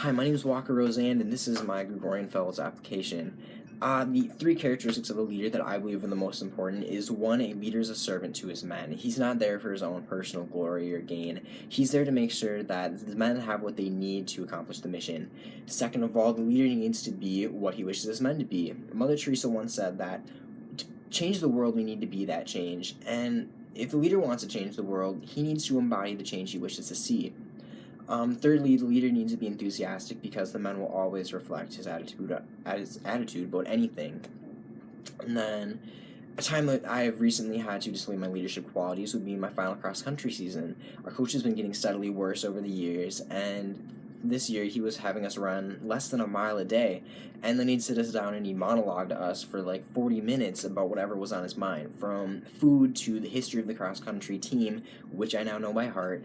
Hi, my name is Walker Rosand, and this is my Gregorian Fellows application. The three characteristics of a leader that I believe are the most important is, one, a leader is a servant to his men. He's not there for his own personal glory or gain. He's there to make sure that the men have what they need to accomplish the mission. Second of all, the leader needs to be what he wishes his men to be. Mother Teresa once said that to change the world, we need to be that change. And if the leader wants to change the world, he needs to embody the change he wishes to see. Thirdly, the leader needs to be enthusiastic because the men will always reflect his attitude about anything. And then, a time that I have recently had to display my leadership qualities would be my final cross-country season. Our coach has been getting steadily worse over the years, and this year he was having us run less than a mile a day, and then he'd sit us down and he'd monologue to us for like 40 minutes about whatever was on his mind, from food to the history of the cross-country team, which I now know by heart.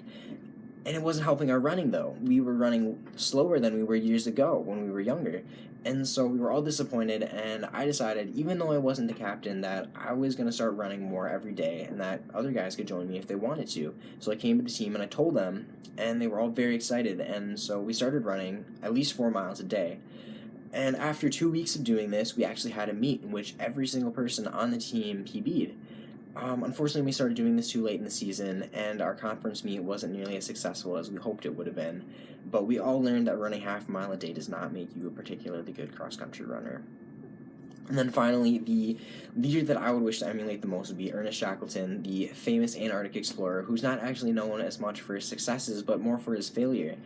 And it wasn't helping our running, though. We were running slower than we were years ago when we were younger. And so we were all disappointed, and I decided, even though I wasn't the captain, that I was going to start running more every day and that other guys could join me if they wanted to. So I came to the team and I told them, and they were all very excited. And so we started running at least 4 miles a day. And after 2 weeks of doing this, we actually had a meet in which every single person on the team PB'd. Unfortunately, we started doing this too late in the season, and our conference meet wasn't nearly as successful as we hoped it would have been. But we all learned that running half a mile a day does not make you a particularly good cross-country runner. And then finally, the leader that I would wish to emulate the most would be Ernest Shackleton, the famous Antarctic explorer, who's not actually known as much for his successes, but more for his failure.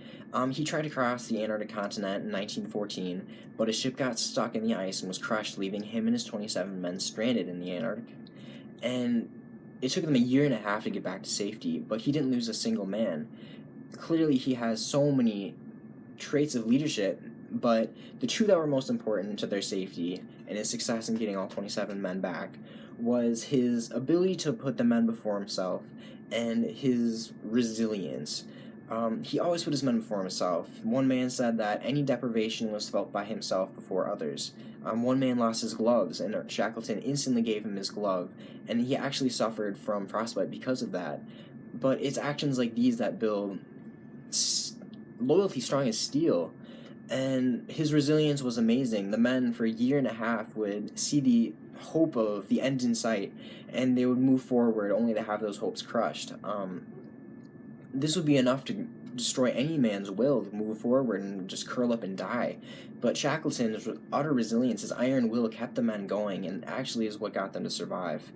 He tried to cross the Antarctic continent in 1914, but his ship got stuck in the ice and was crushed, leaving him and his 27 men stranded in the Antarctic. And it took them a year and a half to get back to safety, but he didn't lose a single man. Clearly, he has so many traits of leadership, but the two that were most important to their safety and his success in getting all 27 men back was his ability to put the men before himself and his resilience. He always put his men before himself. One man said that any deprivation was felt by himself before others. One man lost his gloves, and Shackleton instantly gave him his glove, and he actually suffered from frostbite because of that. But it's actions like these that build loyalty strong as steel, and his resilience was amazing. The men, for a year and a half, would see the hope of the end in sight, and they would move forward only to have those hopes crushed. This would be enough to destroy any man's will to move forward and just curl up and die. But Shackleton's utter resilience, his iron will, kept the men going and actually is what got them to survive.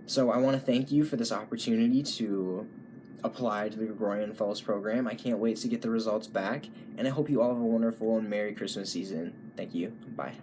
So I want to thank you for this opportunity to apply to the Gregorian Fellows Program. I can't wait to get the results back, and I hope you all have a wonderful and Merry Christmas season. Thank you. Bye.